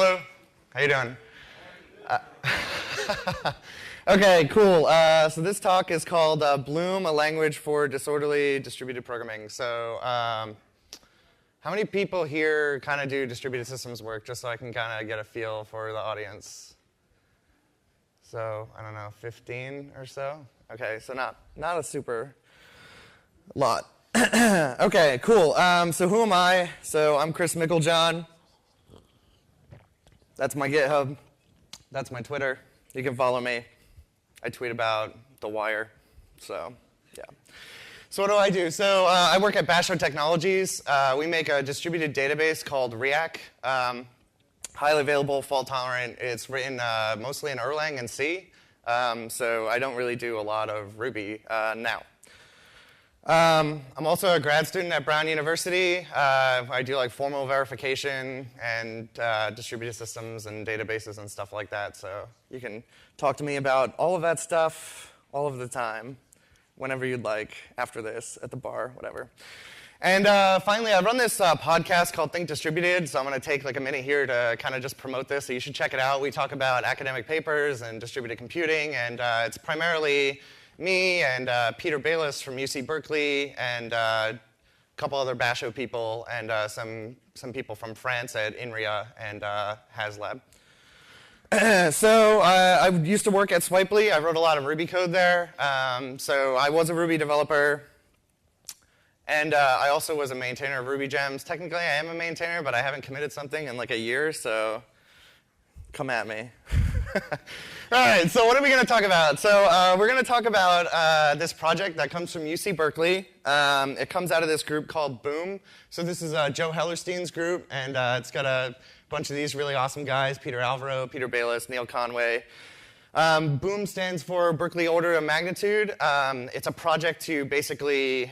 Hello. How you doing? Okay, cool. So this talk is called Bloom, a language for disorderly distributed programming. So how many people here kind of do distributed systems work, just so I can kind of get a feel for the audience? So, I don't know, 15 or so? Okay, so not a super lot. Okay, cool. So who am I? So I'm Chris Meiklejohn. That's my GitHub. That's my Twitter. You can follow me. I tweet about The Wire. So, yeah. So what do I do? So I work at Basho Technologies. We make a distributed database called REAC. Highly available, fault-tolerant. It's written mostly in Erlang and C. So I don't really do a lot of Ruby now. I'm also a grad student at Brown University. I do like formal verification and distributed systems and databases and stuff like that. So you can talk to me about all of that stuff all of the time, whenever you'd like, after this, at the bar, whatever. And finally, I run this podcast called Think Distributed, so I'm going to take like a minute here to kind of just promote this, so you should check it out. We talk about academic papers and distributed computing, and it's primarily me and Peter Daedalus from UC Berkeley, and a couple other Basho people, and some people from France at INRIA and HasLab. So I used to work at Swipely. I wrote a lot of Ruby code there. So I was a Ruby developer. And I also was a maintainer of Ruby gems. Technically, I am a maintainer, but I haven't committed something in like a year, so come at me. All right, so what are we going to talk about? So we're going to talk about this project that comes from UC Berkeley. It comes out of this group called Boom. So this is Joe Hellerstein's group, and it's got a bunch of these really awesome guys, Peter Alvaro, Peter Bayless, Neil Conway. Boom stands for Berkeley Order of Magnitude. It's a project to basically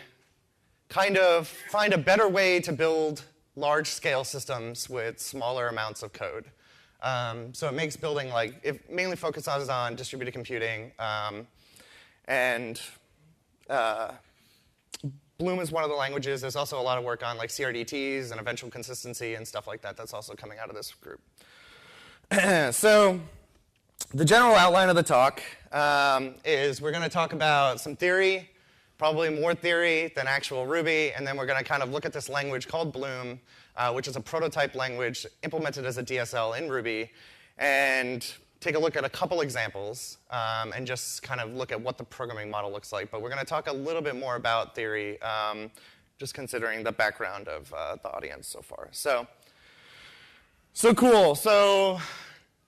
kind of find a better way to build large-scale systems with smaller amounts of code. So it makes building, like, it mainly focuses on distributed computing, and Bloom is one of the languages. There's also a lot of work on like CRDTs and eventual consistency and stuff like that that's also coming out of this group. So the general outline of the talk is we're going to talk about some theory, probably more theory than actual Ruby, and then we're going to kind of look at this language called Bloom, which is a prototype language implemented as a DSL in Ruby, and take a look at a couple examples and just kind of look at what the programming model looks like. But we're going to talk a little bit more about theory, just considering the background of the audience so far. So cool. So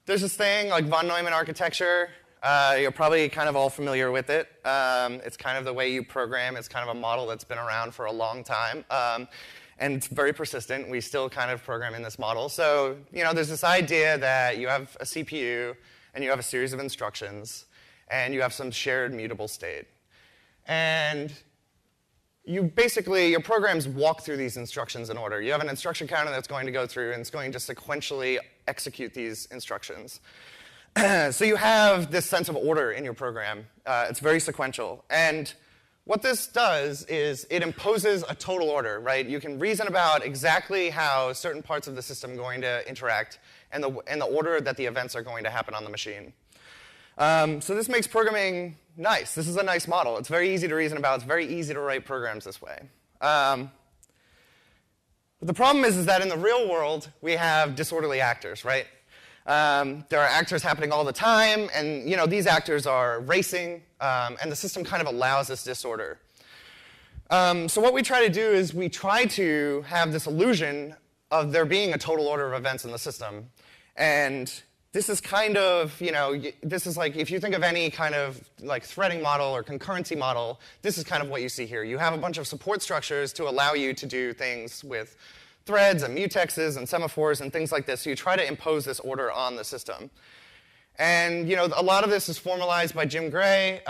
there's this thing like von Neumann architecture. You're probably kind of all familiar with it. It's kind of the way you program. It's kind of a model that's been around for a long time. And it's very persistent. We still kind of program in this model. So, there's this idea that you have a CPU, and you have a series of instructions, and you have some shared mutable state. And your programs walk through these instructions in order. You have an instruction counter that's going to go through, and it's going to sequentially execute these instructions. So you have this sense of order in your program. It's very sequential. And what this does is it imposes a total order, right? You can reason about exactly how certain parts of the system are going to interact and the order that the events are going to happen on the machine. So this makes programming nice. This is a nice model. It's very easy to reason about. It's very easy to write programs this way. But the problem is that in the real world, we have disorderly actors, right? There are actors happening all the time, and these actors are racing, and the system kind of allows this disorder. So what we try to do is we try to have this illusion of there being a total order of events in the system. And this is kind of, this is like if you think of any kind of like threading model or concurrency model, this is kind of what you see here. You have a bunch of support structures to allow you to do things with threads and mutexes and semaphores and things like this. So you try to impose this order on the system. And a lot of this is formalized by Jim Gray.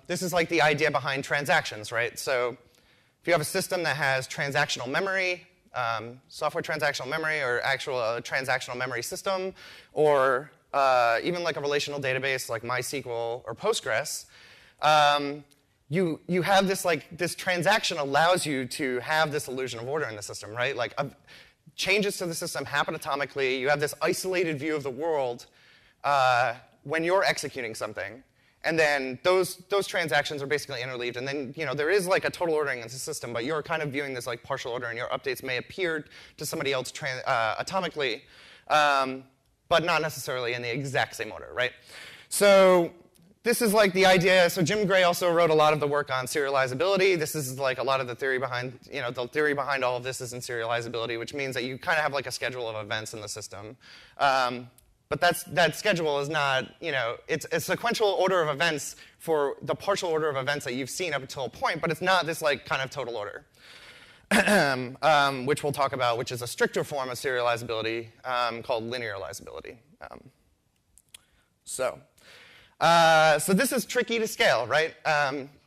This is like the idea behind transactions, right? So if you have a system that has transactional memory, software transactional memory, or actual transactional memory system, or even like a relational database like MySQL or Postgres, you have this, like, this transaction allows you to have this illusion of order in the system, right? Like, changes to the system happen atomically. You have this isolated view of the world when you're executing something. And then those transactions are basically interleaved. And then there is like a total ordering in the system, but you're kind of viewing this like partial order, and your updates may appear to somebody else atomically, but not necessarily in the exact same order, right? So this is like the idea. So Jim Gray also wrote a lot of the work on serializability. This is like a lot of the theory behind, the theory behind all of this is in serializability, which means that you kind of have like a schedule of events in the system. But that schedule is not, it's a sequential order of events for the partial order of events that you've seen up until a point, but it's not this like kind of total order, which we'll talk about, which is a stricter form of serializability called linearizability. So this is tricky to scale, right?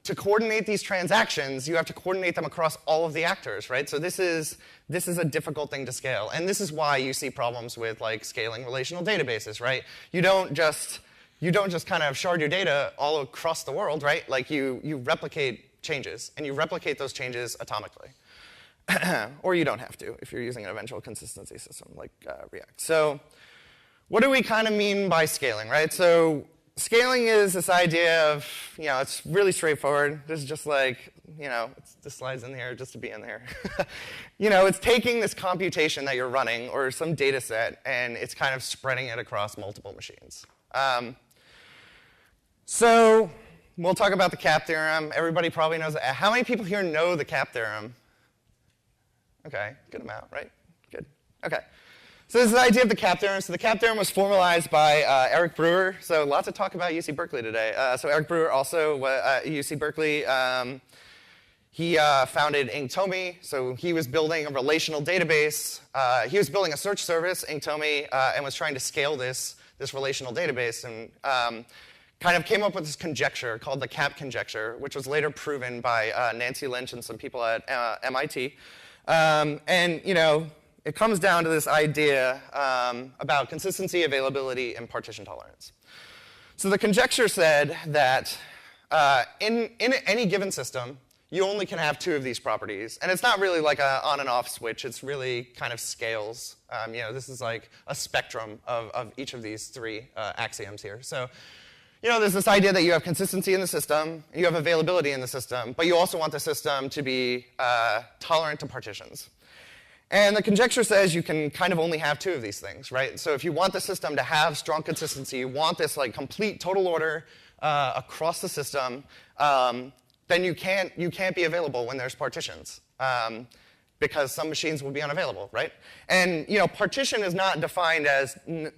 To coordinate these transactions, you have to coordinate them across all of the actors, right? So this is a difficult thing to scale, and this is why you see problems with like scaling relational databases, right? You don't just kind of shard your data all across the world, right? Like you replicate changes, and you replicate those changes atomically, or you don't have to if you're using an eventual consistency system like React. So what do we kind of mean by scaling, right? So scaling is this idea of, it's really straightforward. This is just like, the slide's in here just to be in there. It's taking this computation that you're running or some data set, and it's kind of spreading it across multiple machines. So we'll talk about the CAP theorem. Everybody probably knows that. How many people here know the CAP theorem? Okay, good amount, right? Good. Okay. So this is the idea of the CAP theorem. So the CAP theorem was formalized by Eric Brewer. So lots of talk about UC Berkeley today. So Eric Brewer also at UC Berkeley. He founded Inktomi. So he was building a relational database. He was building a search service, Inktomi, and was trying to scale this relational database, and kind of came up with this conjecture called the CAP conjecture, which was later proven by Nancy Lynch and some people at MIT. It comes down to this idea about consistency, availability, and partition tolerance. So the conjecture said that in any given system, you only can have two of these properties. And it's not really like an on and off switch. It's really kind of scales. This is like a spectrum of each of these three axioms here. So there's this idea that you have consistency in the system, and you have availability in the system, but you also want the system to be tolerant to partitions. And the conjecture says you can kind of only have two of these things, right? So if you want the system to have strong consistency, you want this like complete total order across the system, then you can't be available when there's partitions, because some machines will be unavailable, right? And partition is not defined as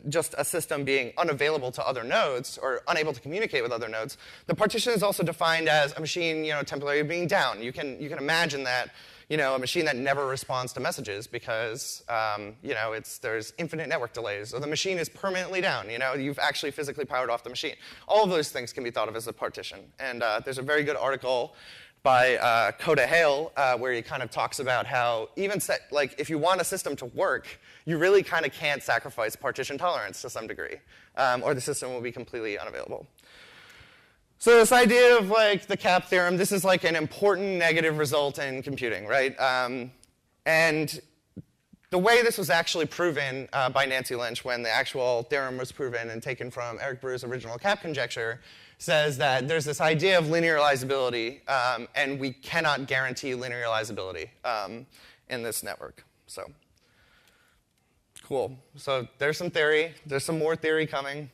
just a system being unavailable to other nodes or unable to communicate with other nodes. The partition is also defined as a machine temporarily being down. You can imagine that. A machine that never responds to messages because, there's infinite network delays, or the machine is permanently down. You've actually physically powered off the machine. All of those things can be thought of as a partition. And there's a very good article by Coda Hale where he kind of talks about how even if you want a system to work, you really kind of can't sacrifice partition tolerance to some degree, or the system will be completely unavailable. So this idea of like the CAP theorem, this is like an important negative result in computing, right? And the way this was actually proven by Nancy Lynch when the actual theorem was proven and taken from Eric Brewer's original CAP conjecture says that there's this idea of linearizability, and we cannot guarantee linearizability in this network. So cool. So there's some theory. There's some more theory coming.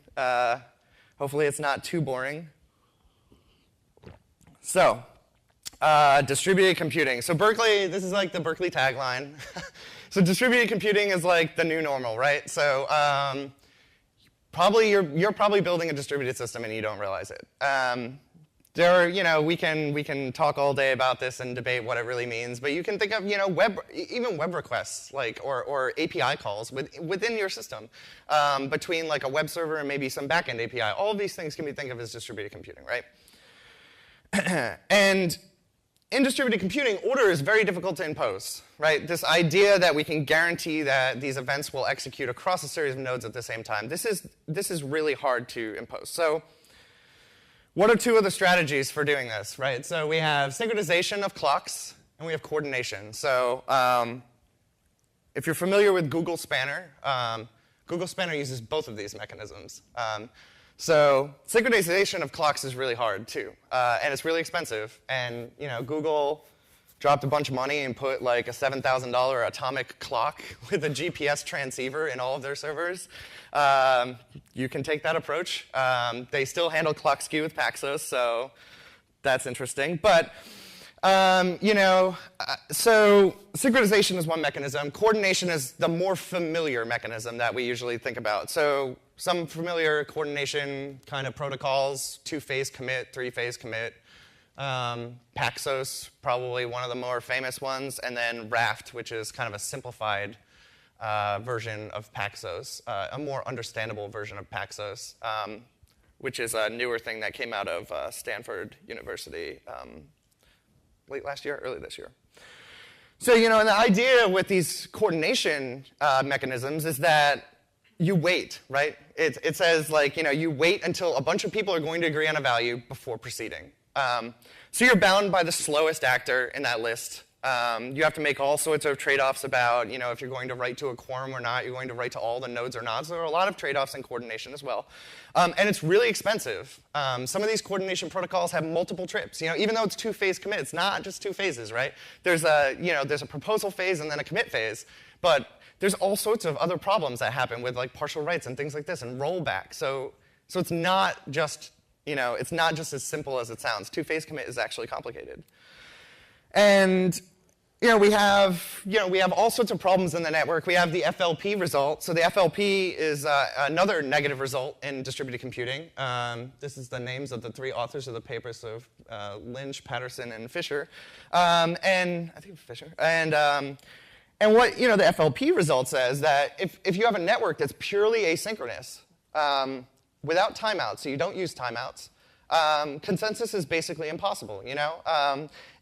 Hopefully it's not too boring. So, distributed computing. So Berkeley, this is like the Berkeley tagline. So distributed computing is like the new normal, right? So you're probably building a distributed system and you don't realize it. We can talk all day about this and debate what it really means, but you can think of even web requests or API calls within your system between like a web server and maybe some backend API. All of these things can be thought of as distributed computing, right? And in distributed computing, order is very difficult to impose, right? This idea that we can guarantee that these events will execute across a series of nodes at the same time, this is really hard to impose. So what are two of the strategies for doing this, right? So we have synchronization of clocks, and we have coordination. So if you're familiar with Google Spanner, Google Spanner uses both of these mechanisms. So synchronization of clocks is really hard too, and it's really expensive. And Google dropped a bunch of money and put like a $7,000 atomic clock with a GPS transceiver in all of their servers. You can take that approach. They still handle clock skew with Paxos, so that's interesting. But so synchronization is one mechanism. Coordination is the more familiar mechanism that we usually think about. So some familiar coordination kind of protocols: 2-phase commit, 3-phase commit. Paxos, probably one of the more famous ones, and then Raft, which is kind of a simplified version of Paxos, a more understandable version of Paxos, which is a newer thing that came out of Stanford University late last year, early this year. So, and the idea with these coordination mechanisms is that you wait, right? It says, like, you wait until a bunch of people are going to agree on a value before proceeding. So you're bound by the slowest actor in that list. You have to make all sorts of trade-offs about, if you're going to write to a quorum or not, you're going to write to all the nodes or not. So there are a lot of trade-offs in coordination as well. And it's really expensive. Some of these coordination protocols have multiple trips. Even though it's 2-phase commit, it's not just 2 phases, right? There's a proposal phase and then a commit phase. But there's all sorts of other problems that happen with like partial writes and things like this and rollback. So it's not just it's not just as simple as it sounds. 2-phase commit is actually complicated. And we have all sorts of problems in the network. We have the FLP result. So the FLP is another negative result in distributed computing. This is the names of the 3 authors of the paper, so Lynch, Patterson, and Fisher. And I think Fisher. And what the FLP result says that if you have a network that's purely asynchronous, without timeouts, so you don't use timeouts, consensus is basically impossible,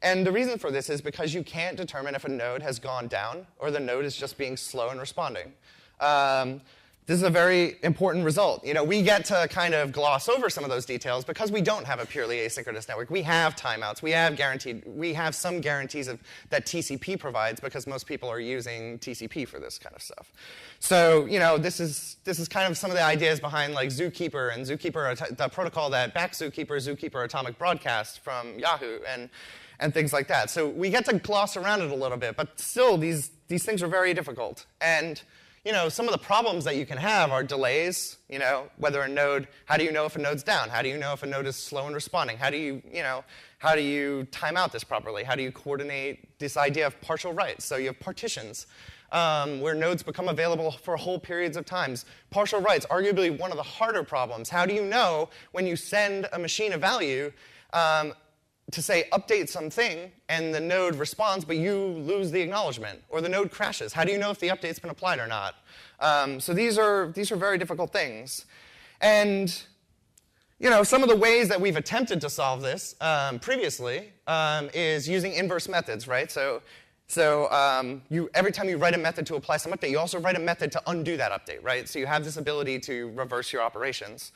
And the reason for this is because you can't determine if a node has gone down or the node is just being slow in responding. This is a very important result. We get to kind of gloss over some of those details because we don't have a purely asynchronous network. We have timeouts. We have some guarantees that TCP provides because most people are using TCP for this kind of stuff. So, this is kind of some of the ideas behind like Zookeeper and Zookeeper, the protocol that backs Zookeeper Atomic Broadcast from Yahoo, and things like that. So we get to gloss around it a little bit, but still these things are very difficult. And some of the problems that you can have are delays, whether a node, how do you know if a node's down? How do you know if a node is slow in responding? How do you time out this properly? How do you coordinate this idea of partial writes? So you have partitions, where nodes become available for whole periods of times. Partial writes, arguably one of the harder problems. How do you know when you send a machine a value to say update something and the node responds, but you lose the acknowledgement, or the node crashes? How do you know if the update's been applied or not? So these are very difficult things. And some of the ways that we've attempted to solve this previously is using inverse methods, right? So every time you write a method to apply some update, you also write a method to undo that update, right? So you have this ability to reverse your operations.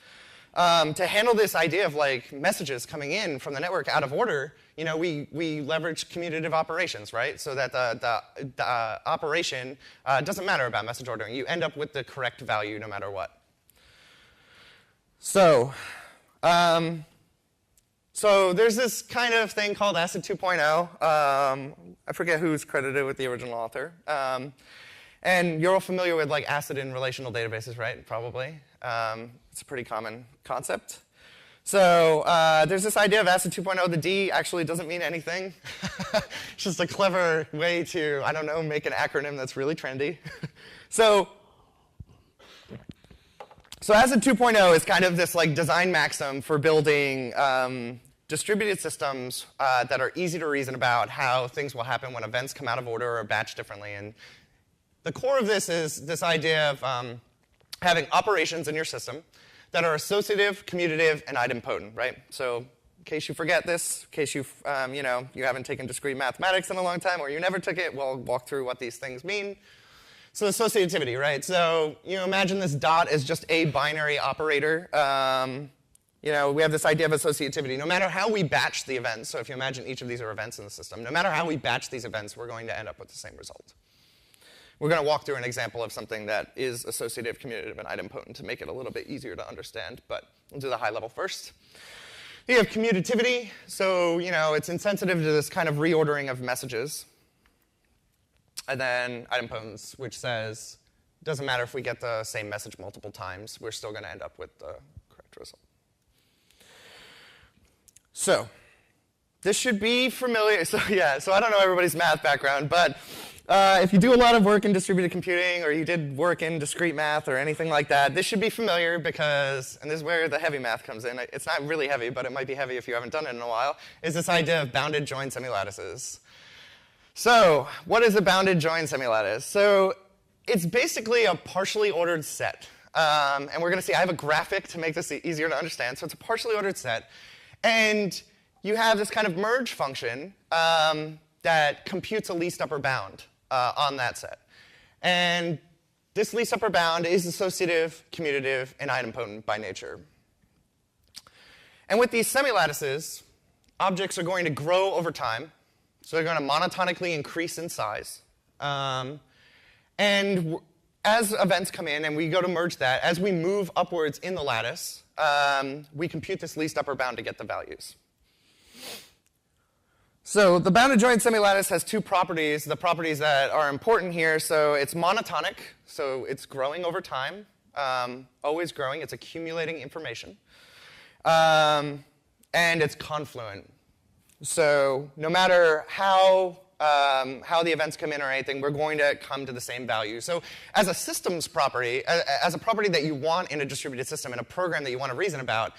To handle this idea of like messages coming in from the network out of order, we leverage commutative operations, right? So that the operation doesn't matter about message ordering. You end up with the correct value no matter what. So there's this kind of thing called ACID 2.0. I forget who's credited with the original author. And you're all familiar with like ACID in relational databases, right? Probably. It's a pretty common concept. So there's this idea of ACID 2.0. The D actually doesn't mean anything. It's just a clever way to, I don't know, make an acronym that's really trendy. So ACID 2.0 is kind of this like design maxim for building distributed systems that are easy to reason about how things will happen when events come out of order or batch differently. And the core of this is this idea of having operations in your system that are associative, commutative, and idempotent, right? So in case you forget this, in case you haven't taken discrete mathematics in a long time, or you never took it, we'll walk through what these things mean. So associativity, right? So imagine this dot as just a binary operator. We have this idea of associativity. No matter how we batch the events, so if you imagine each of these are events in the system, no matter how we batch these events, we're going to end up with the same result. we're going to walk through an example of something that is associative, commutative, and idempotent to make it a little bit easier to understand, but we'll do the high level first. You have commutativity, so it's insensitive to this kind of reordering of messages. And then idempotence, which says it doesn't matter if we get the same message multiple times, we're still going to end up with the correct result. So this should be familiar. So I don't know everybody's math background, but if you do a lot of work in distributed computing, or you did work in discrete math or anything like that, this should be familiar because, and this is where the heavy math comes in. It's not really heavy, but it might be heavy if you haven't done it in a while, is this idea of bounded joined semilattices. So what is a bounded joined semilattice? So it's basically a partially ordered set. And we're going to see, I have a graphic to make this easier to understand. So it's a partially ordered set. And you have this kind of merge function that computes a least upper bound on that set. And this least upper bound is associative, commutative, and idempotent by nature. And with these semilattices, objects are going to grow over time. So they're going to monotonically increase in size. And as events come in and we go to merge that, as we move upwards in the lattice, we compute this least upper bound to get the values. So the bounded joined semilattice has two properties, the properties that are important here. So it's monotonic, so it's growing over time, always growing. It's accumulating information. And it's confluent. So no matter how the events come in or anything, we're going to come to the same value. So as a systems property, as a property that you want in a distributed system, in a program that you want to reason about,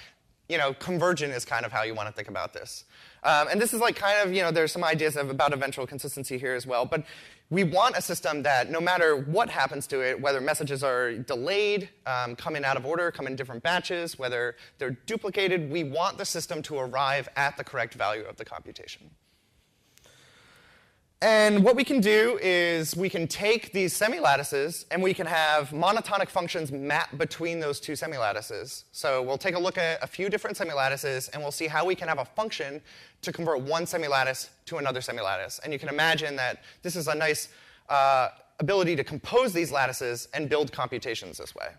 convergent is kind of how you want to think about this. And this is like kind of, there's some ideas about eventual consistency here as well. But we want a system that no matter what happens to it, whether messages are delayed, come in out of order, come in different batches, whether they're duplicated, we want the system to arrive at the correct value of the computation. And what we can do is we can take these semilattices and we can have monotonic functions map between those two semilattices. So we'll take a look at a few different semilattices and we'll see how we can have a function to convert one semilattice to another semilattice. And you can imagine that this is a nice ability to compose these lattices and build computations this way.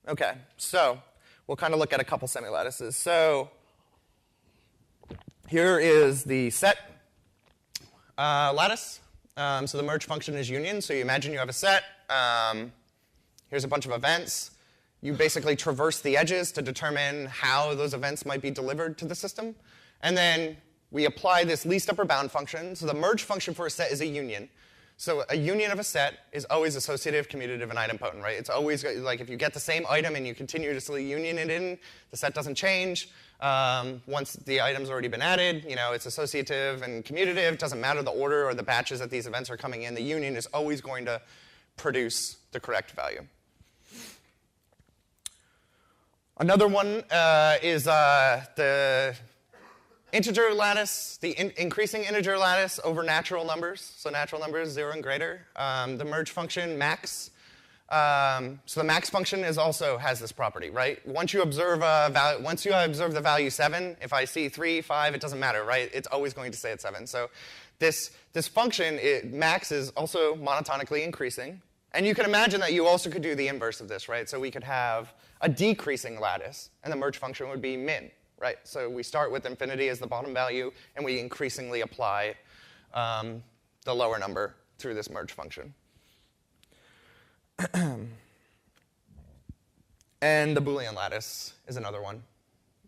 Okay, so we'll kind of look at a couple semilattices. So here is the set lattice. So the merge function is union. So you imagine you have a set. Here's a bunch of events. You basically traverse the edges to determine how those events might be delivered to the system. And then we apply this least upper bound function. So the merge function for a set is a union. So a union of a set is always associative, commutative, and idempotent, right? It's always like if you get the same item and you continuously union it in, the set doesn't change. Once the item's already been added, it's associative and commutative. It doesn't matter the order or the batches that these events are coming in. The union is always going to produce the correct value. Another one is the integer lattice, the increasing integer lattice over natural numbers. So natural numbers, 0 and greater. The merge function, max. So the max function also has this property, right? Once you observe the value 7, if I see 3, 5, it doesn't matter, right? It's always going to say it's 7. So this function, max, is also monotonically increasing. And you can imagine that you also could do the inverse of this, right? So we could have a decreasing lattice, and the merge function would be min, right? So we start with infinity as the bottom value, and we increasingly apply the lower number through this merge function. And the Boolean lattice is another one.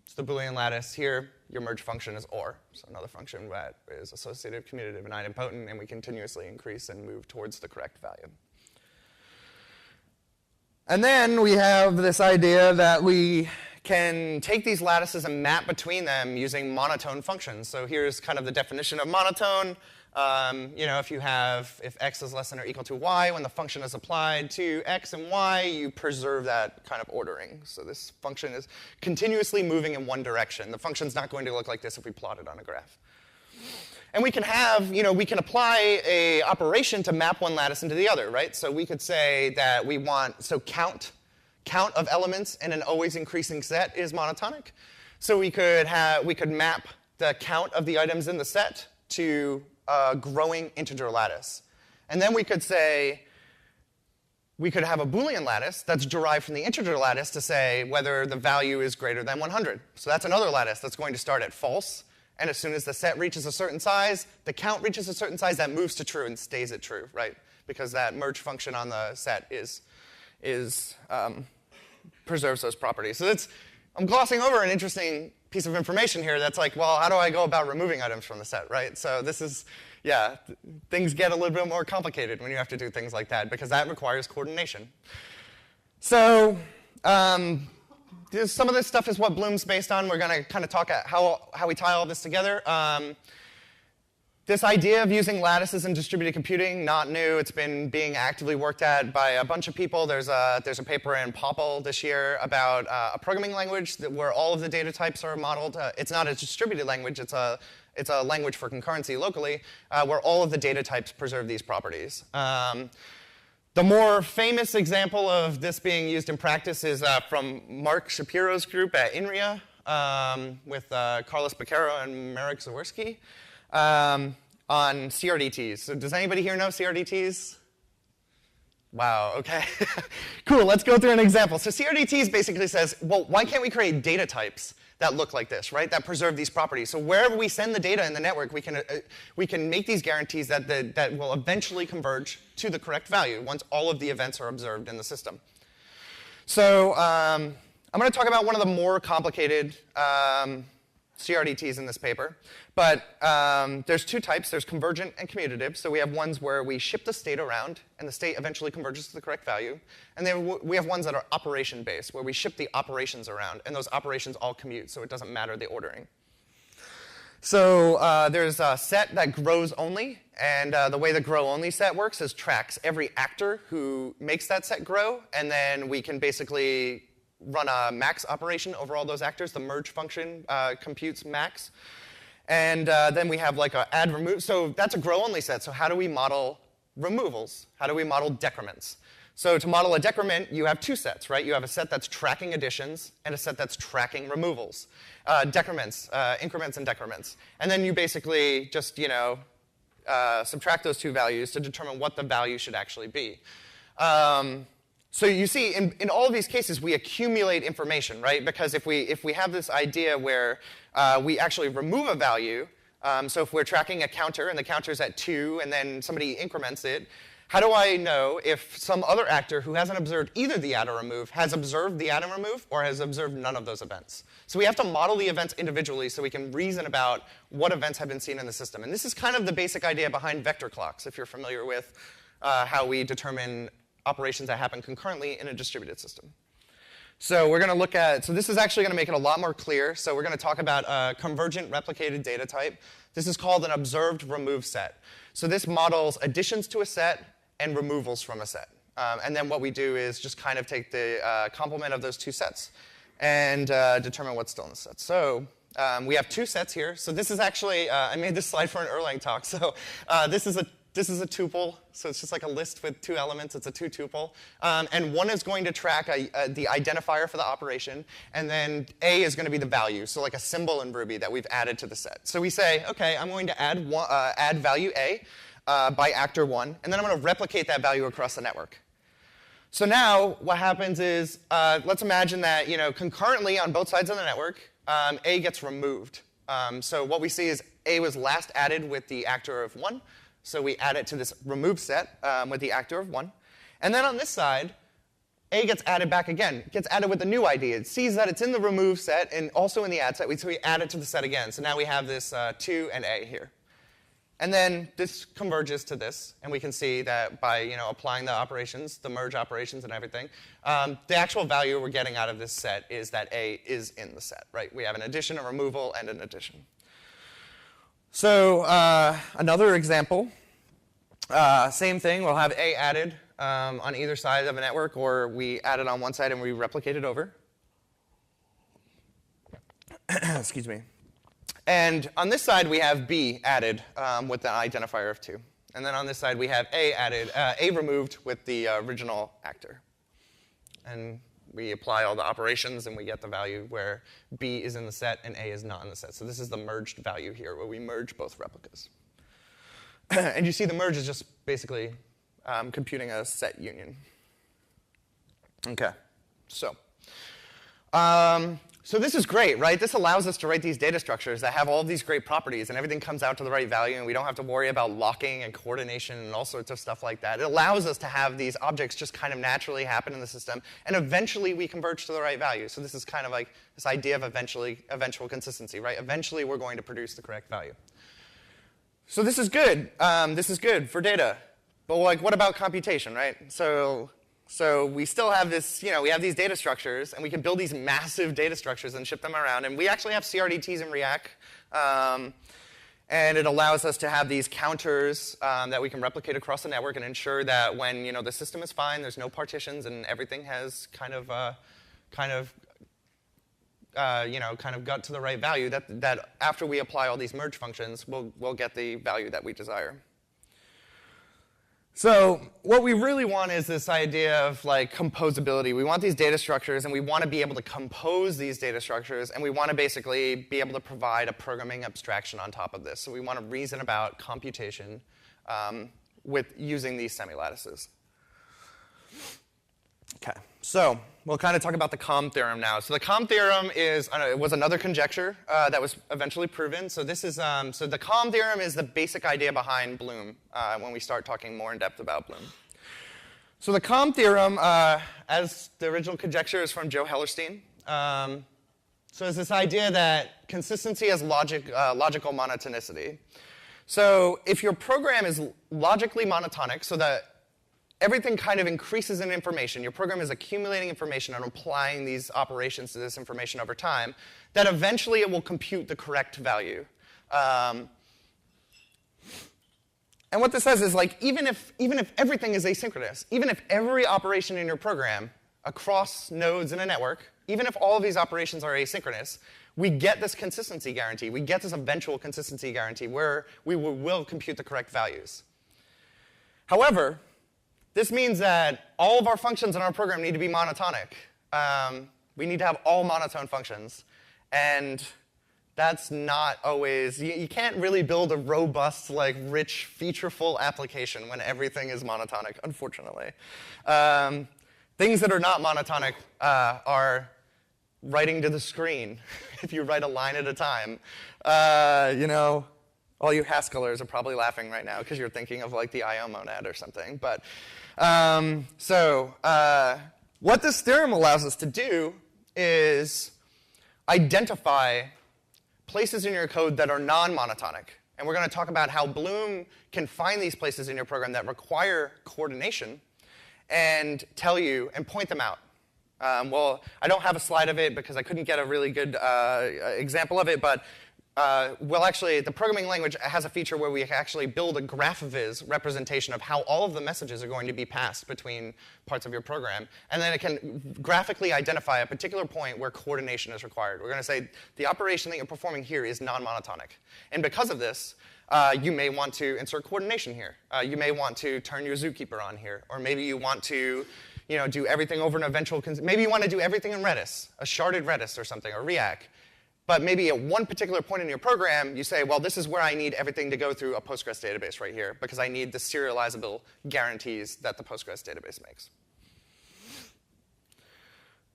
So the Boolean lattice here, your merge function is OR. So another function that is associative, commutative, and idempotent, and we continuously increase and move towards the correct value. And then we have this idea that we can take these lattices and map between them using monotone functions. So here's kind of the definition of monotone. If x is less than or equal to y, when the function is applied to x and y, you preserve that kind of ordering. So this function is continuously moving in one direction. The function's not going to look like this if we plot it on a graph. And we can have, we can apply a operation to map one lattice into the other, right? So we could say that we want, count of elements in an always increasing set is monotonic. So we could map the count of the items in the set to a growing integer lattice. And then we could say, we could have a Boolean lattice that's derived from the integer lattice to say whether the value is greater than 100. So that's another lattice that's going to start at false. And as soon as the set reaches a certain size, the count reaches a certain size, that moves to true and stays at true, right? Because that merge function on the set preserves those properties. So I'm glossing over an interesting piece of information here that's like, well, how do I go about removing items from the set, right? So this is, yeah, things get a little bit more complicated when you have to do things like that because that requires coordination. So some of this stuff is what Bloom's based on. We're going to kind of talk at how we tie all this together. This idea of using lattices in distributed computing, not new. It's been being actively worked at by a bunch of people. There's a paper in Popple this year about a programming language where all of the data types are modeled. It's not a distributed language. It's a language for concurrency locally, where all of the data types preserve these properties. The more famous example of this being used in practice is from Mark Shapiro's group at INRIA with Carlos Becerra and Marek Zaworski. On CRDTs. So does anybody here know CRDTs? Wow, okay. Cool, let's go through an example. So CRDTs basically says, well, why can't we create data types that look like this, right? That preserve these properties. So wherever we send the data in the network, we can make these guarantees that will eventually converge to the correct value once all of the events are observed in the system. So I'm going to talk about one of the more complicated CRDTs in this paper. But there's two types. There's convergent and commutative. So we have ones where we ship the state around, and the state eventually converges to the correct value. And then we have ones that are operation-based, where we ship the operations around, and those operations all commute, so it doesn't matter the ordering. So there's a set that grows only, and the way the grow only set works is tracks every actor who makes that set grow, and then we can basically run a max operation over all those actors. The merge function computes max. And then we have like a add remove. So that's a grow only set. So how do we model removals? How do we model decrements? So to model a decrement, you have two sets, right? You have a set that's tracking additions and a set that's tracking removals. Decrements, increments and decrements. And then you basically just, subtract those two values to determine what the value should actually be. So you see, in all of these cases, we accumulate information, right? Because if we have this idea where we actually remove a value, so if we're tracking a counter and the counter's at 2 and then somebody increments it, how do I know if some other actor who hasn't observed either the add or remove has observed the add and remove or has observed none of those events? So we have to model the events individually so we can reason about what events have been seen in the system. And this is kind of the basic idea behind vector clocks, if you're familiar with how we determine operations that happen concurrently in a distributed system. So we're going to look at, so this is actually going to make it a lot more clear. So we're going to talk about a convergent replicated data type. This is called an observed remove set. So this models additions to a set and removals from a set. And then what we do is just kind of take the complement of those two sets and determine what's still in the set. So we have two sets here. So this is actually, I made this slide for an Erlang talk. So this is a tuple, so it's just like a list with two elements. It's a two-tuple. And one is going to track the identifier for the operation, and then A is going to be the value, so like a symbol in Ruby that we've added to the set. So we say, OK, I'm going to add value A by actor 1, and then I'm going to replicate that value across the network. So now what happens is, let's imagine that concurrently on both sides of the network, A gets removed. So what we see is A was last added with the actor of 1. So we add it to this remove set with the actor of 1. And then on this side, A gets added back again. It gets added with a new ID. It sees that it's in the remove set and also in the add set. So we add it to the set again. So now we have this 2 and A here. And then this converges to this. And we can see that by applying the operations, the merge operations and everything, the actual value we're getting out of this set is that A is in the set, right? We have an addition, a removal, and an addition. So another example, same thing. We'll have A added on either side of a network, or we add it on one side and we replicate it over. Excuse me. And on this side, we have B added with the identifier of 2. And then on this side, we have A added, A removed with the original actor. And we apply all the operations, and we get the value where B is in the set and A is not in the set. So this is the merged value here, where we merge both replicas. And you see the merge is just basically computing a set union. Okay, so this is great, right? This allows us to write these data structures that have all of these great properties, and everything comes out to the right value, and we don't have to worry about locking and coordination and all sorts of stuff like that. It allows us to have these objects just kind of naturally happen in the system, and eventually we converge to the right value. So this is kind of like this idea of eventual consistency, right? Eventually we're going to produce the correct value. So this is good. This is good for data. But like, what about computation, right? So we still have this, we have these data structures, and we can build these massive data structures and ship them around. And we actually have CRDTs in React. And it allows us to have these counters that we can replicate across the network and ensure that when, the system is fine, there's no partitions, and everything has kind of got to the right value, that after we apply all these merge functions, we'll get the value that we desire. So what we really want is this idea of like composability. We want these data structures, and we want to be able to compose these data structures, and we want to basically be able to provide a programming abstraction on top of this. So we want to reason about computation with using these semilattices. Okay, so we'll kind of talk about the Com theorem now. So the Com theorem was another conjecture that was eventually proven. So this is so the Com theorem is the basic idea behind Bloom when we start talking more in depth about Bloom. So the Com theorem, as the original conjecture, is from Joe Hellerstein. So it's this idea that consistency has logical monotonicity. So if your program is logically monotonic, so that everything kind of increases in information, your program is accumulating information and applying these operations to this information over time, that eventually it will compute the correct value. And what this says is, like, even if everything is asynchronous, even if every operation in your program across nodes in a network, even if all of these operations are asynchronous, we get this consistency guarantee. We get this eventual consistency guarantee where we will compute the correct values. However, this means that all of our functions in our program need to be monotonic. We need to have all monotone functions. And that's not always, you can't really build a robust, like, rich, featureful application when everything is monotonic, unfortunately. Things that are not monotonic are writing to the screen, if you write a line at a time. All you Haskellers are probably laughing right now because you're thinking of like the IO monad or something. But what this theorem allows us to do is identify places in your code that are non-monotonic. And we're going to talk about how Bloom can find these places in your program that require coordination and tell you and point them out. Well, I don't have a slide of it because I couldn't get a really good example of it, but actually, the programming language has a feature where we actually build a graph-viz representation of how all of the messages are going to be passed between parts of your program. And then it can graphically identify a particular point where coordination is required. We're going to say the operation that you're performing here is non-monotonic. And because of this, you may want to insert coordination here. You may want to turn your zookeeper on here. Or maybe you want to do everything over an eventual, maybe you want to do everything in Redis, a sharded Redis or something, or React. But maybe at one particular point in your program, you say, well, this is where I need everything to go through a Postgres database right here, because I need the serializable guarantees that the Postgres database makes.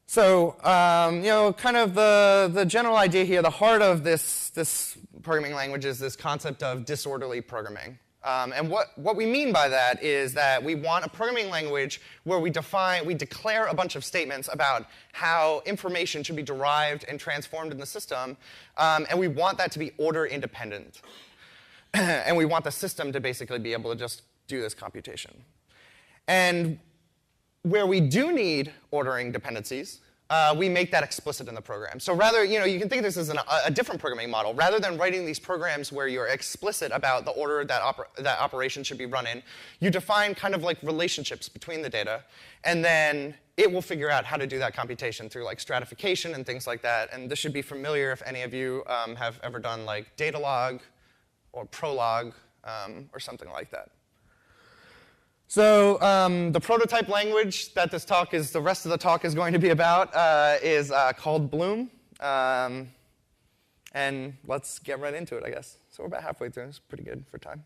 So, kind of the general idea here, the heart of this programming language is this concept of disorderly programming. And what we mean by that is that we want a programming language where we declare a bunch of statements about how information should be derived and transformed in the system, and we want that to be order independent. And we want the system to basically be able to just do this computation. And where we do need ordering dependencies, we make that explicit in the program. So rather, you can think of this as a different programming model. Rather than writing these programs where you're explicit about the order that operation should be run in, you define kind of like relationships between the data, and then it will figure out how to do that computation through like stratification and things like that. And this should be familiar if any of you have ever done like datalog or prolog or something like that. So the prototype language that the rest of the talk is going to be about is called Bloom. And let's get right into it, I guess. So we're about halfway through. It's pretty good for time.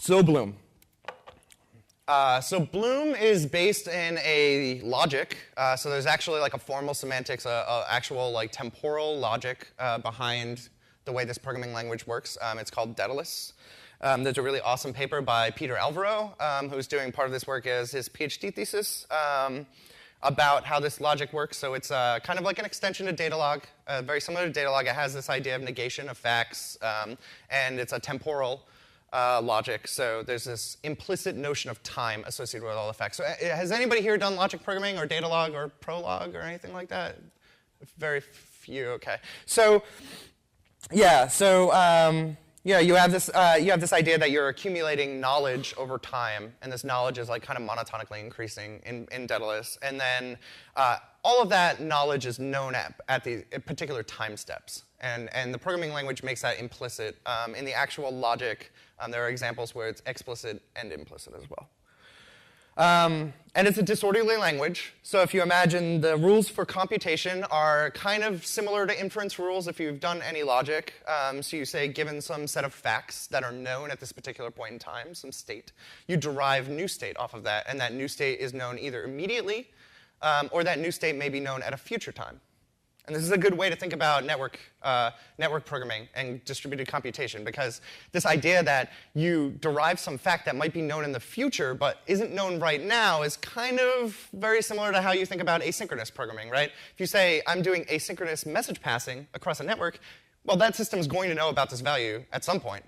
So Bloom. So Bloom is based in a logic. So there's actually like a formal semantics, actual like temporal logic behind the way this programming language works. It's called Daedalus. There's a really awesome paper by Peter Alvaro, who's doing part of this work as his PhD thesis about how this logic works. So it's kind of like an extension to Datalog, very similar to Datalog. It has this idea of negation of facts, and it's a temporal logic. So there's this implicit notion of time associated with all the facts. So has anybody here done logic programming or Datalog or Prolog or anything like that? Very few. Okay. So yeah. So you have this idea that you're accumulating knowledge over time, and this knowledge is like kind of monotonically increasing in Daedalus, and then all of that knowledge is known at the particular time steps, and the programming language makes that implicit. In the actual logic, there are examples where it's explicit and implicit as well. And it's a disorderly language, so if you imagine the rules for computation are kind of similar to inference rules if you've done any logic. So you say, given some set of facts that are known at this particular point in time, some state, you derive new state off of that, and that new state is known either immediately, or that new state may be known at a future time. And this is a good way to think about network programming and distributed computation, because this idea that you derive some fact that might be known in the future but isn't known right now is kind of very similar to how you think about asynchronous programming, right? If you say, I'm doing asynchronous message passing across a network, well, that system is going to know about this value at some point.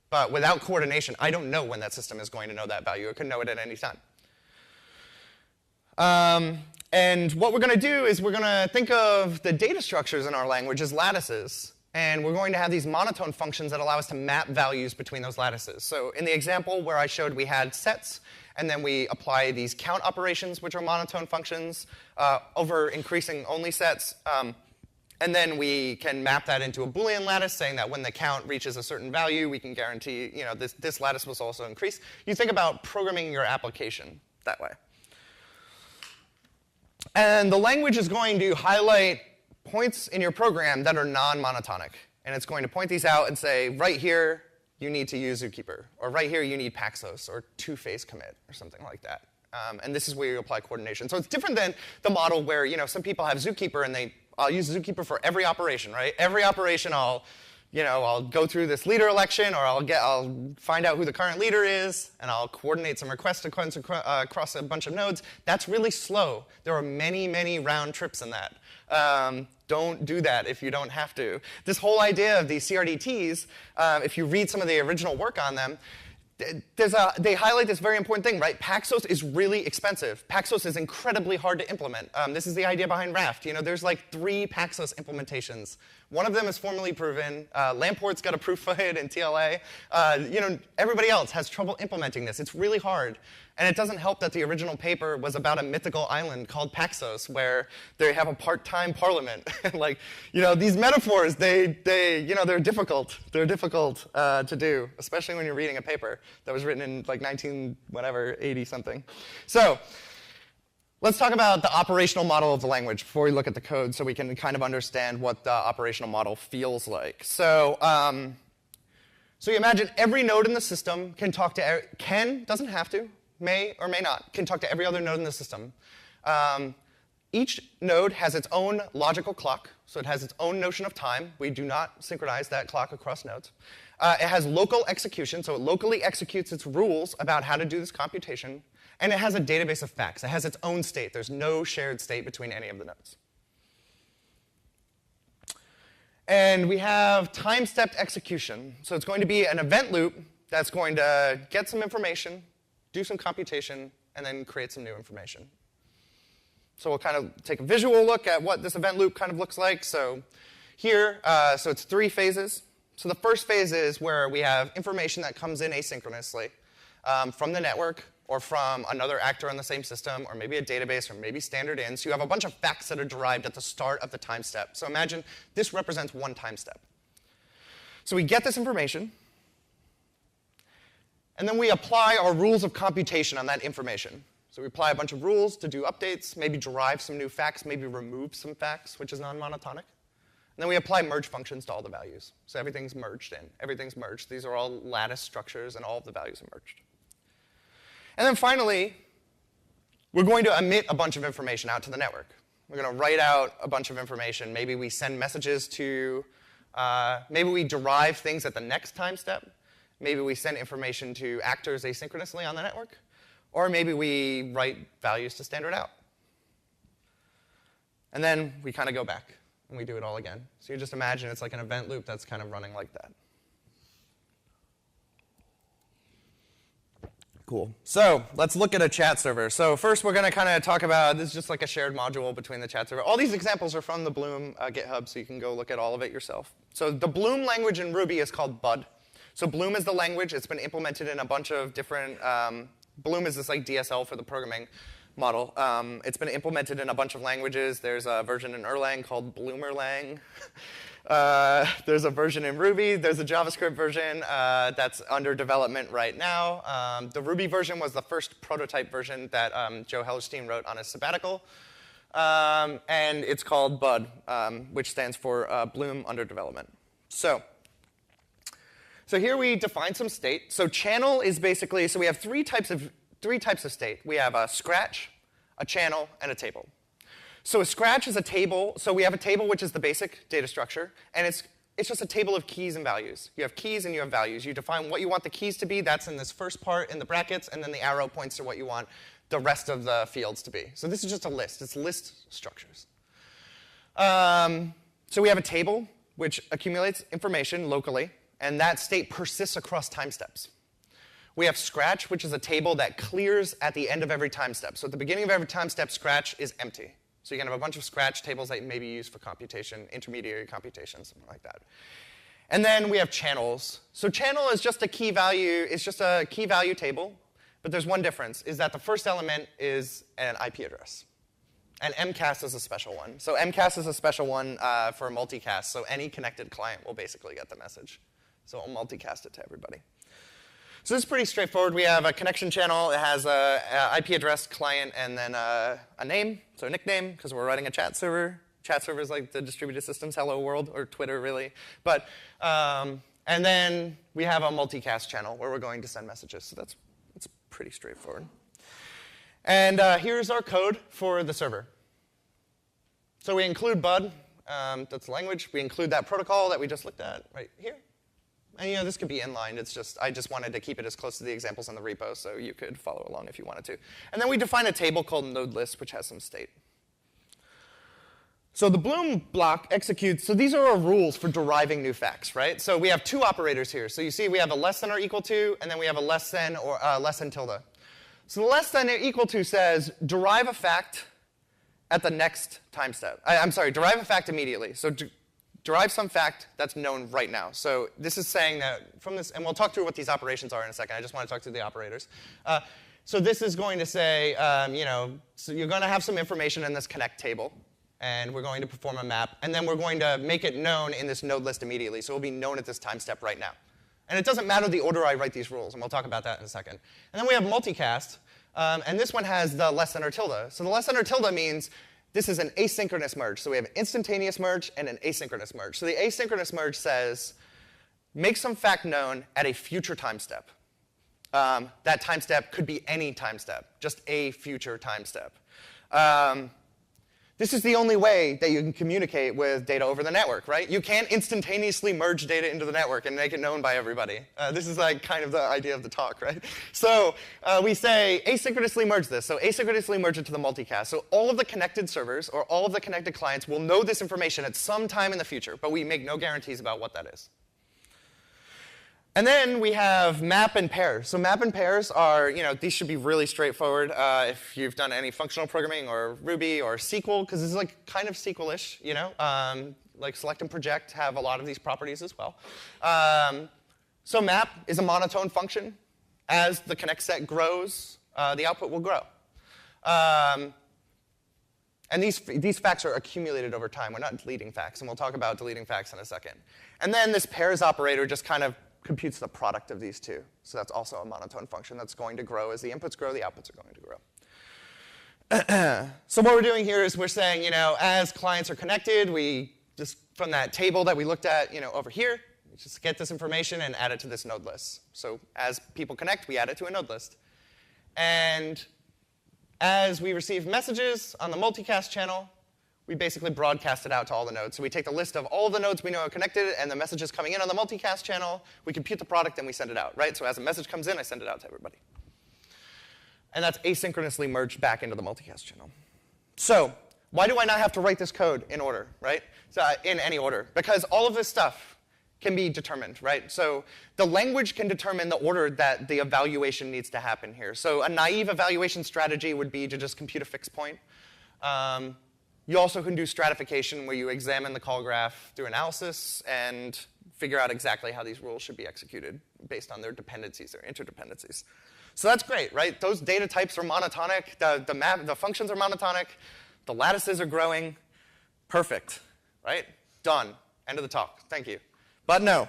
But without coordination, I don't know when that system is going to know that value. It could know it at any time. And what we're going to do is we're going to think of the data structures in our language as lattices. And we're going to have these monotone functions that allow us to map values between those lattices. So in the example where I showed we had sets, and then we apply these count operations, which are monotone functions, over increasing only sets. And then we can map that into a Boolean lattice, saying that when the count reaches a certain value, we can guarantee this lattice will also increase. You think about programming your application that way. And the language is going to highlight points in your program that are non-monotonic. And it's going to point these out and say, right here, you need to use Zookeeper. Or right here, you need Paxos, or two-phase commit, or something like that. And this is where you apply coordination. So it's different than the model where some people have Zookeeper, and I'll use Zookeeper for every operation, right? Every operation I'll go through this leader election, or I'll find out who the current leader is, and I'll coordinate some requests across a bunch of nodes. That's really slow. There are many, many round trips in that. Don't do that if you don't have to. This whole idea of these CRDTs, if you read some of the original work on them, they highlight this very important thing, right? Paxos is really expensive. Paxos is incredibly hard to implement. This is the idea behind Raft. There's like 3 Paxos implementations. One of them is formally proven. Lamport's got a proof of it in TLA. Everybody else has trouble implementing this. It's really hard. And it doesn't help that the original paper was about a mythical island called Paxos, where they have a part-time parliament. These metaphors, they're difficult. They're difficult to do, especially when you're reading a paper that was written in 80 something. So let's talk about the operational model of the language before we look at the code, so we can kind of understand what the operational model feels like. So you imagine every node in the system can talk to, doesn't have to, may or may not, can talk to every other node in the system. Each node has its own logical clock, so it has its own notion of time. We do not synchronize that clock across nodes. It has local execution, so it locally executes its rules about how to do this computation. And it has a database of facts. It has its own state. There's no shared state between any of the nodes. And we have time-stepped execution. So it's going to be an event loop that's going to get some information, do some computation, and then create some new information. So we'll kind of take a visual look at what this event loop kind of looks like. So here, so it's 3 phases. So the first phase is where we have information that comes in asynchronously from the network, or from another actor on the same system, or maybe a database, or maybe standard in. So you have a bunch of facts that are derived at the start of the time step. So imagine this represents one time step. So we get this information, and then we apply our rules of computation on that information. So we apply a bunch of rules to do updates, maybe derive some new facts, maybe remove some facts, which is non-monotonic. And then we apply merge functions to all the values. So everything's merged in. Everything's merged. These are all lattice structures, and all of the values are merged. And then finally, we're going to emit a bunch of information out to the network. We're going to write out a bunch of information. Maybe we send messages to, maybe we derive things at the next time step. Maybe we send information to actors asynchronously on the network. Or maybe we write values to standard out. And then we kind of go back, and we do it all again. So you just imagine it's like an event loop that's kind of running like that. Cool. So let's look at a chat server. So first we're going to kind of talk about, this is just like a shared module between the chat server. All these examples are from the Bloom GitHub, so you can go look at all of it yourself. So the Bloom language in Ruby is called Bud. So Bloom is the language. It's been implemented in a bunch of different, Bloom is this like DSL for the programming model. It's been implemented in a bunch of languages. There's a version in Erlang called Bloomerlang. There's a version in Ruby. There's a JavaScript version that's under development right now. The Ruby version was the first prototype version that Joe Hellerstein wrote on his sabbatical. And it's called Bud, which stands for Bloom under development. So here we define some state. So channel is basically, so we have three types of state. We have a scratch, a channel, and a table. So a scratch is a table. So we have a table, which is the basic data structure, and it's just a table of keys and values. You have keys and you have values. You define what you want the keys to be. That's in this first part in the brackets, and then the arrow points to what you want the rest of the fields to be. So this is just a list. It's list structures. So we have a table, which accumulates information locally, and that state persists across time steps. We have scratch, which is a table that clears at the end of every time step. So at the beginning of every time step, scratch is empty. So you can have a bunch of scratch tables that you maybe use for computation, intermediary computation, something like that. And then we have channels. So channel is just a key value. It's just a key value table. But there's one difference, is that the first element is an IP address. And MCAS is a special one. So MCAS is a special one for multicast. So any connected client will basically get the message. So I'll multicast it to everybody. So this is pretty straightforward. We have a connection channel. It has an IP address, client, and then a name, so a nickname, because we're writing a chat server. Chat server is like the distributed systems hello world, or Twitter, really. But, and then we have a multicast channel where we're going to send messages. So that's pretty straightforward. And here's our code for the server. So we include Bud. That's the language. We include that protocol that we just looked at right here. And this could be inline. It's just, I just wanted to keep it as close to the examples in the repo so you could follow along if you wanted to. And then we define a table called node list, which has some state. So the Bloom block executes, so these are our rules for deriving new facts, right? So we have two operators here. So you see we have a less than or equal to, and then we have a less than or less than tilde. So the less than or equal to says derive a fact at the next time step. I'm sorry, derive a fact immediately. So derive some fact that's known right now. So this is saying that from this, and we'll talk through what these operations are in a second. I just want to talk through the operators. So this is going to say, so you're going to have some information in this connect table, and we're going to perform a map, and then we're going to make it known in this node list immediately. So it will be known at this time step right now. And it doesn't matter the order I write these rules, and we'll talk about that in a second. And then we have multicast, and this one has the less than or tilde. So the less than or tilde means this is an asynchronous merge. So we have an instantaneous merge and an asynchronous merge. So the asynchronous merge says, make some fact known at a future time step. That time step could be any time step, just a future time step. This is the only way that you can communicate with data over the network, right? You can't instantaneously merge data into the network and make it known by everybody. This is like kind of the idea of the talk, right? So we say asynchronously merge this. So asynchronously merge it to the multicast. So all of the connected servers or all of the connected clients will know this information at some time in the future, but we make no guarantees about what that is. And then we have map and pairs. So map and pairs are, these should be really straightforward if you've done any functional programming or Ruby or SQL, because this is like kind of SQL-ish, like select and project have a lot of these properties as well. So map is a monotone function. As the connect set grows, the output will grow. And these facts are accumulated over time. We're not deleting facts, and we'll talk about deleting facts in a second. And then this pairs operator just kind of computes the product of these two. So that's also a monotone function that's going to grow. As the inputs grow, the outputs are going to grow. So what we're doing here is we're saying, as clients are connected, we just from that table that we looked at, over here, just get this information and add it to this node list. So as people connect, we add it to a node list. And as we receive messages on the multicast channel, we basically broadcast it out to all the nodes. So we take the list of all the nodes we know are connected and the messages coming in on the multicast channel, we compute the product, and we send it out, right? So as a message comes in, I send it out to everybody. And that's asynchronously merged back into the multicast channel. So why do I not have to write this code in order, right? So, in any order? Because all of this stuff can be determined, right? So the language can determine the order that the evaluation needs to happen here. So a naive evaluation strategy would be to just compute a fixed point. You also can do stratification, where you examine the call graph through analysis and figure out exactly how these rules should be executed based on their dependencies or interdependencies. So that's great, right? Those data types are monotonic. The functions are monotonic. The lattices are growing. Perfect, right? Done. End of the talk. Thank you. But no.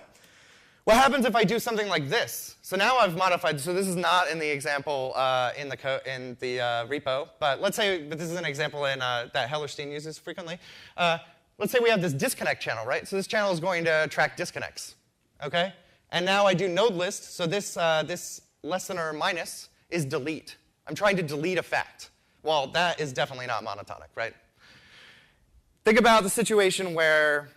What happens if I do something like this? So now I've modified. So this is not in the example in the repo. But let's say that this is an example that Hellerstein uses frequently. Let's say we have this disconnect channel, right? So this channel is going to track disconnects, okay? And now I do node list. So this less than or minus is delete. I'm trying to delete a fact. Well, that is definitely not monotonic, right? Think about the situation where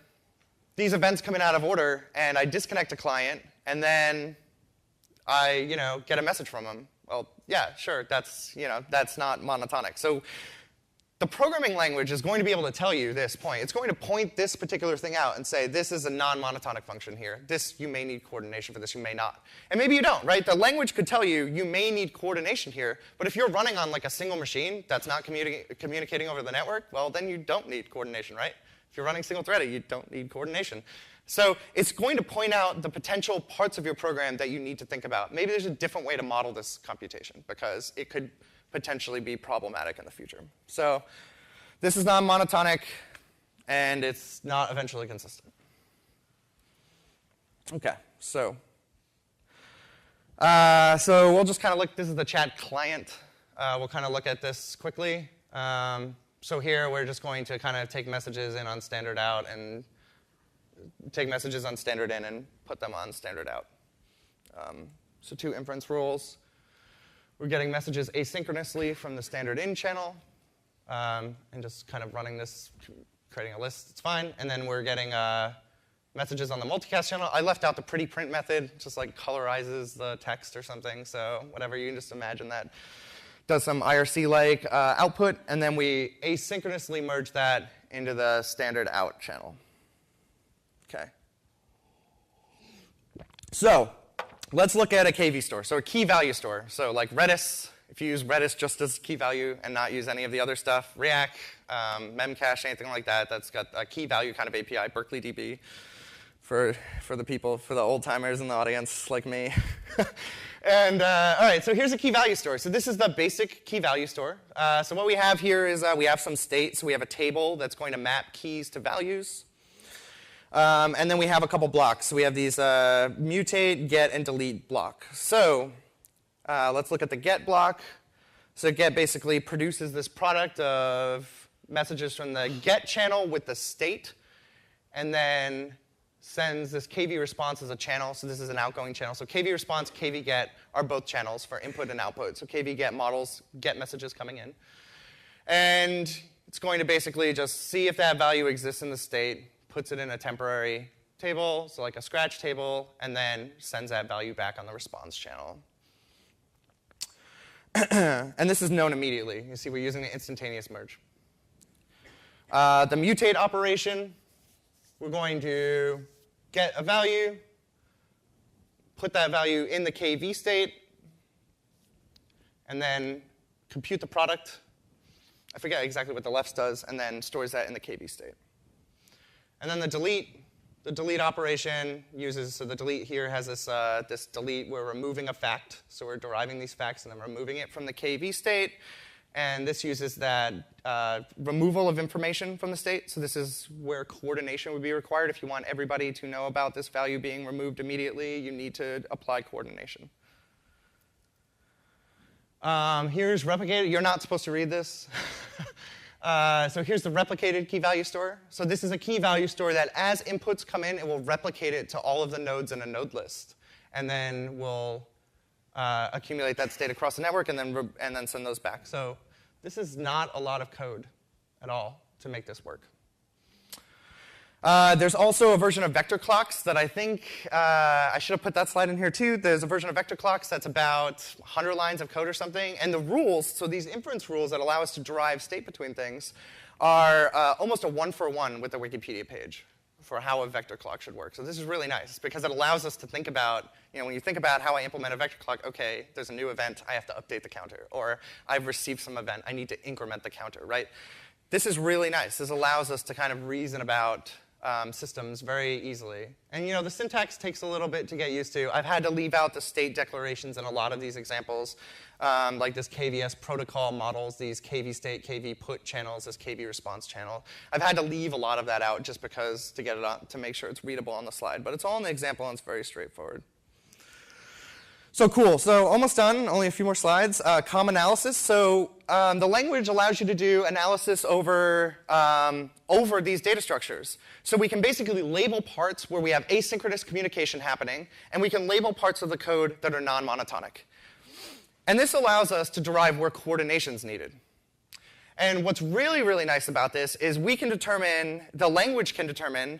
these events come in out of order, and I disconnect a client, and then I, get a message from them. Well, yeah, sure, that's not monotonic. So the programming language is going to be able to tell you this point. It's going to point this particular thing out and say, this is a non-monotonic function here. This, you may need coordination for this, you may not. And maybe you don't, right? The language could tell you, you may need coordination here, but if you're running on like a single machine that's not communicating over the network, well, then you don't need coordination, right? If you're running single-threaded, you don't need coordination. So it's going to point out the potential parts of your program that you need to think about. Maybe there's a different way to model this computation, because it could potentially be problematic in the future. So this is non-monotonic, and it's not eventually consistent. OK, so we'll just kind of look. This is the chat client. We'll kind of look at this quickly. So here, we're just going to kind of take messages in on standard out and take messages on standard in and put them on standard out. So 2 inference rules. We're getting messages asynchronously from the standard in channel, and just kind of running this, creating a list. It's fine. And then we're getting messages on the multicast channel. I left out the pretty print method, just like colorizes the text or something. So whatever, you can just imagine that. Does some IRC-like output, and then we asynchronously merge that into the standard out channel. Okay. So let's look at a KV store. So a KeyValue store. So like Redis, if you use Redis just as key value and not use any of the other stuff, React, Memcache, anything like that, that's got a KeyValue kind of API, Berkeley DB for the people, for the old timers in the audience like me. And all right, so here's a KeyValue store. So this is the basic KeyValue store. So what we have here is we have some state. So we have a table that's going to map keys to values. And then we have a couple blocks. So we have these mutate, get, and delete block. So let's look at the get block. So get basically produces this product of messages from the get channel with the state, and then sends this KV response as a channel. So this is an outgoing channel. So KV response, KV get are both channels for input and output. So KV get models get messages coming in. And it's going to basically just see if that value exists in the state, puts it in a temporary table, so like a scratch table, and then sends that value back on the response channel. And this is known immediately. You see we're using the instantaneous merge. The mutate operation, we're going to get a value, put that value in the KV state, and then compute the product. I forget exactly what the left does, and then stores that in the KV state. And then the delete operation uses, so the delete here has this, this delete, we're removing a fact. So we're deriving these facts and then removing it from the KV state. And this uses that removal of information from the state. So this is where coordination would be required. If you want everybody to know about this value being removed immediately, you need to apply coordination. Here's replicated. You're not supposed to read this. So here's the replicated KeyValue Store. So this is a KeyValue Store that as inputs come in, it will replicate it to all of the nodes in a node list. And then we'll accumulate that state across the network and then send those back. So this is not a lot of code at all to make this work. There's also a version of vector clocks that I think I should have put that slide in here too. There's a version of vector clocks that's about 100 lines of code or something. And the rules, so these inference rules that allow us to derive state between things, are almost a one-for-one with the Wikipedia page for how a vector clock should work. So this is really nice because it allows us to think about, when you think about how I implement a vector clock, okay, there's a new event, I have to update the counter. Or I've received some event, I need to increment the counter, right? This is really nice. This allows us to kind of reason about systems very easily. And the syntax takes a little bit to get used to. I've had to leave out the state declarations in a lot of these examples, like this KVS protocol models, these KV state, KV put channels, this KV response channel. I've had to leave a lot of that out just because to get it on, to make sure it's readable on the slide. But it's all in the example and it's very straightforward. So cool. So almost done. Only a few more slides. COM analysis. So the language allows you to do analysis over these data structures. So we can basically label parts where we have asynchronous communication happening, and we can label parts of the code that are non-monotonic. And this allows us to derive where coordination is needed. And what's really, really nice about this is we can determine, the language can determine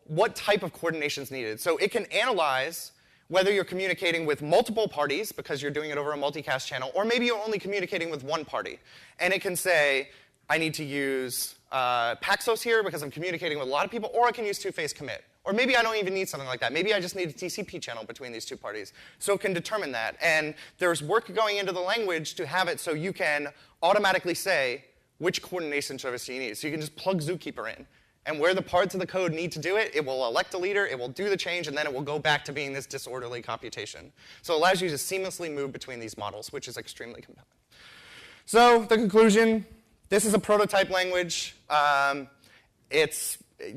what type of coordination is needed. So it can analyze whether you're communicating with multiple parties because you're doing it over a multicast channel, or maybe you're only communicating with one party. And it can say, I need to use Paxos here because I'm communicating with a lot of people, or I can use two-phase commit. Or maybe I don't even need something like that. Maybe I just need a TCP channel between these two parties. So it can determine that. And there's work going into the language to have it so you can automatically say which coordination service you need. So you can just plug Zookeeper in. And where the parts of the code need to do it, it will elect a leader, it will do the change, and then it will go back to being this disorderly computation. So it allows you to seamlessly move between these models, which is extremely compelling. So the conclusion, this is a prototype language.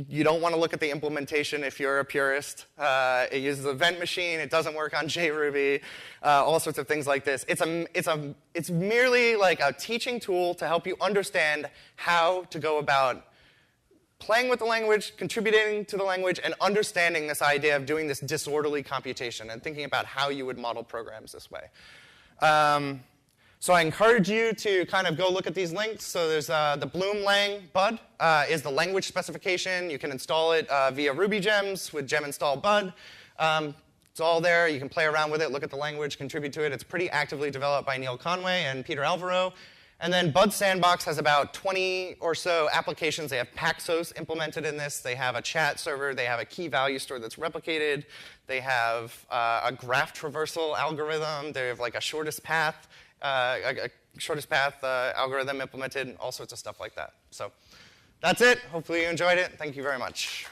You don't want to look at the implementation if you're a purist. It uses event machine. It doesn't work on JRuby. All sorts of things like this. It's merely like a teaching tool to help you understand how to go about playing with the language, contributing to the language, and understanding this idea of doing this disorderly computation and thinking about how you would model programs this way. So I encourage you to kind of go look at these links. So there's the Bloom-Lang bud is the language specification. You can install it via Ruby gems with gem install bud. It's all there. You can play around with it, look at the language, contribute to it. It's pretty actively developed by Neil Conway and Peter Alvaro. And then Bud Sandbox has about 20 or so applications. They have Paxos implemented in this. They have a chat server. They have a KeyValue Store that's replicated. They have a graph traversal algorithm. They have like a shortest path algorithm implemented, all sorts of stuff like that. So that's it. Hopefully you enjoyed it. Thank you very much.